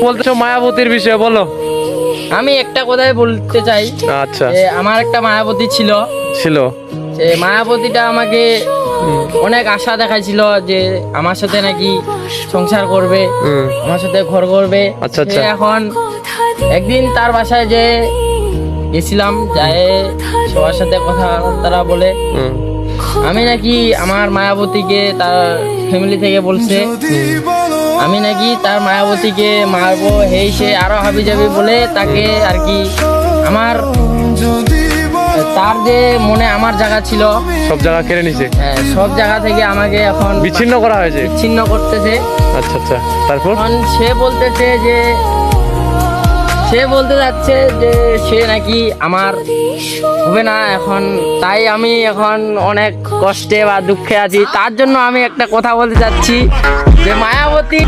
বলতেছো মায়াবতীর বিষয়ে বলো। আমি একটা কথাই বলতে চাই। আচ্ছা। যে আমার একটা মায়াবতী ছিল। সে মায়াবতীটা আমাকে অনেক আশা দেখাইছিল যে আমার সাথে নাকি সংসার করবে, আমার সাথে ঘর করবে। আচ্ছা আচ্ছা। সে এখন একদিন তার বাসায় যে গেছিলাম, যায় সবার সাথে কথাবার্তা বলে আমি নাকি আমার মায়াবতীকে তার ফ্যামিলি থেকে বলছে আমি নাকি তার মায়াবতীকে মারবো, হেই সে আরো হাবি যাবি বলে তাকে আর কি আমার তার যে মনে আমার জায়গা ছিল সব জায়গা কেড়ে নিছে। হ্যাঁ, সব জায়গা থেকে আমাকে এখন বিচ্ছিন্ন করা হয়েছে। বিচ্ছিন্ন করতেছে। আচ্ছা আচ্ছা, তারপর এখন সে বলতেছে যে সে বলতে যাচ্ছে যে সে নাকি আমার হবে না এখন, তাই আমি এখন অনেক কষ্টে বা দুঃখে আছি। তার জন্য আমি একটা কথা বলতে চাচ্ছি যে মায়াবতী